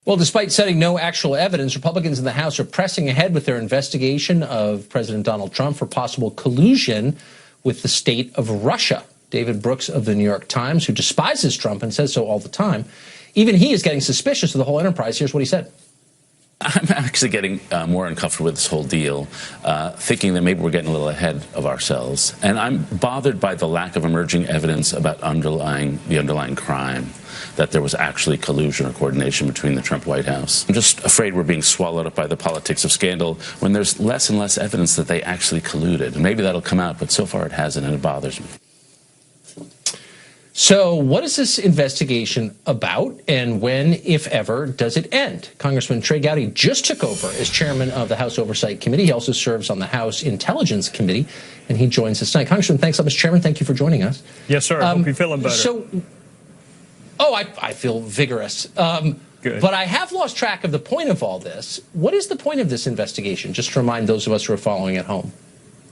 Well, despite citing no actual evidence, Republicans in the House are pressing ahead with their investigation of President Donald Trump for possible collusion with the state of Russia. David Brooks of the New York Times, who despises Trump and says so all the time, even he is getting suspicious of the whole enterprise. Here's what he said. I'm actually getting more uncomfortable with this whole deal, thinking that maybe we're getting a little ahead of ourselves. And I'm bothered by the lack of emerging evidence about the underlying crime, that there was actually collusion or coordination between the Trump White House. I'm just afraid we're being swallowed up by the politics of scandal when there's less and less evidence that they actually colluded. And maybe that'll come out, but so far it hasn't, and it bothers me. So what is this investigation about, and when, if ever, does it end? Congressman Trey Gowdy just took over as chairman of the House Oversight Committee. He also serves on the House Intelligence Committee, and he joins us tonight. Congressman, thanks so much, Chairman. Thank you for joining us. Yes, sir. I hope you're feeling better. I feel vigorous. Good. But I have lost track of the point of all this. What is the point of this investigation, just to remind those of us who are following at home?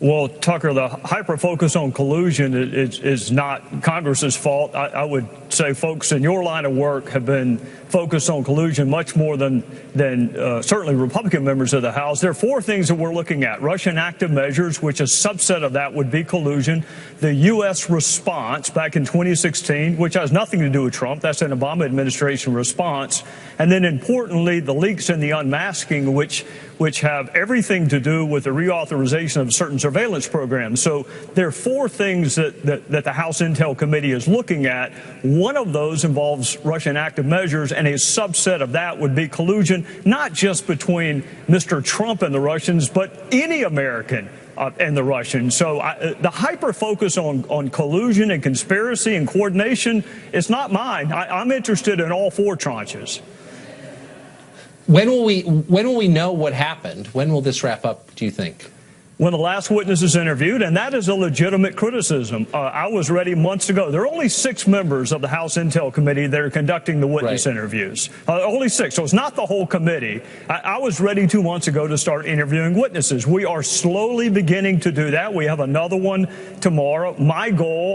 Well, Tucker, the hyper-focus on collusion is not Congress's fault. I would say folks in your line of work have been focused on collusion much more than certainly Republican members of the House. There are four things that we're looking at. Russian active measures, which a subset of that would be collusion. The U.S. response back in 2016, which has nothing to do with Trump. That's an Obama administration response. And then importantly, the leaks and the unmasking, which have everything to do with the reauthorization of certain surveillance programs. So there are four things that the House Intel Committee is looking at. One of those involves Russian active measures, and a subset of that would be collusion, not just between Mr. Trump and the Russians, but any American and the Russians. So the hyper-focus on collusion and conspiracy and coordination is not mine. I'm interested in all four tranches. When will we know what happened? When will this wrap up, do you think? When the last witness is interviewed, and that is a legitimate criticism. I was ready months ago. There are only 6 members of the House Intel Committee that are conducting the witness interviews. Only 6, so it's not the whole committee. I was ready 2 months ago to start interviewing witnesses. We are slowly beginning to do that. We have another one tomorrow.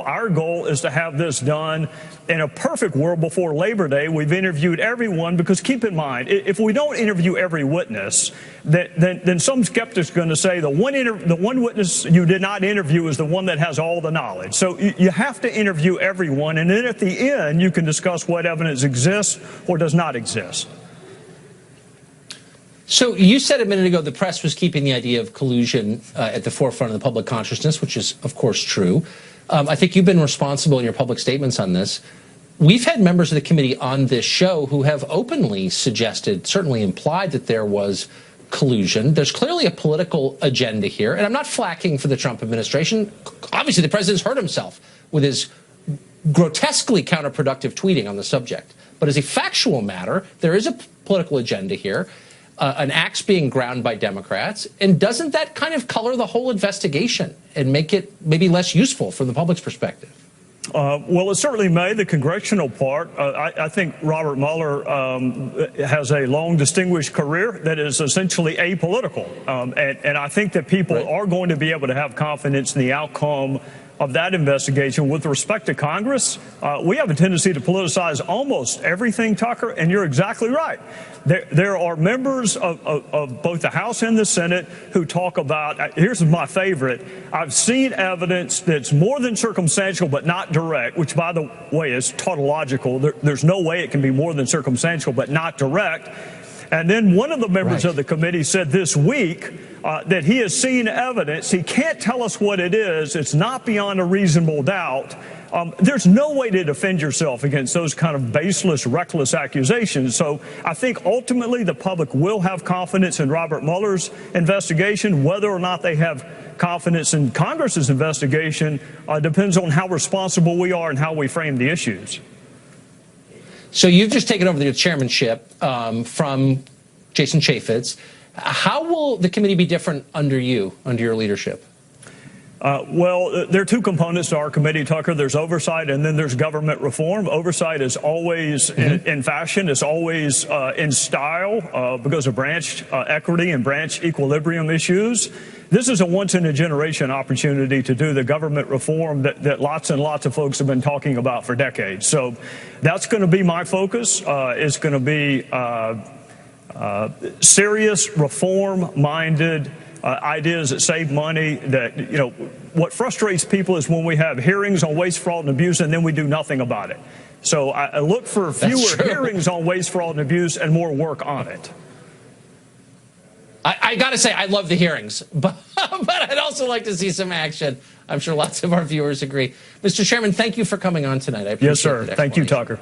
Our goal is to have this done in a perfect world before Labor Day. We've interviewed everyone, because keep in mind, if we don't interview every witness, then some skeptics are going to say the one witness you did not interview is the one that has all the knowledge. So you have to interview everyone, and then at the end you can discuss what evidence exists or does not exist. So you said a minute ago the press was keeping the idea of collusion at the forefront of the public consciousness, which is, of course, true. I think you've been responsible in your public statements on this. We've had members of the committee on this show who have openly suggested, certainly implied, that there was collusion. There's clearly a political agenda here, and I'm not flacking for the Trump administration. Obviously, the president's hurt himself with his grotesquely counterproductive tweeting on the subject. But as a factual matter, there is a political agenda here, an axe being ground by Democrats, and doesn't that kind of color the whole investigation and make it maybe less useful from the public's perspective? Well, it certainly may. The congressional part, I think Robert Mueller has a long, distinguished career that is essentially apolitical. And I think that people are going to be able to have confidence in the outcome of that investigation. With respect to Congress, we have a tendency to politicize almost everything, Tucker, and you're exactly right. There are members of both the House and the Senate who talk about, here's my favorite, I've seen evidence that's more than circumstantial but not direct, which, by the way, is tautological. There's no way it can be more than circumstantial but not direct. And then one of the members of the committee said this week that he has seen evidence. He can't tell us what it is. It's not beyond a reasonable doubt. There's no way to defend yourself against those kind of baseless, reckless accusations. So I think ultimately the public will have confidence in Robert Mueller's investigation. Whether or not they have confidence in Congress's investigation depends on how responsible we are and how we frame the issues. So you've just taken over the chairmanship from Jason Chaffetz. How will the committee be different under your leadership? Well, there are two components to our committee, Tucker. There's oversight, and then there's government reform. Oversight is always in fashion. It's always in style because of branch equity and branch equilibrium issues. this is a once-in-a-generation opportunity to do the government reform that lots and lots of folks have been talking about for decades. So that's going to be my focus. It's going to be serious, reform-minded ideas that save money. That, you know, what frustrates people is when we have hearings on waste, fraud, and abuse, and then we do nothing about it. So I look for fewer hearings on waste, fraud, and abuse, and more work on it. I got to say, I love the hearings, but I'd also like to see some action. I'm sure lots of our viewers agree. Mr. Chairman, thank you for coming on tonight. I appreciate it. Yes, sir. Thank you, Tucker.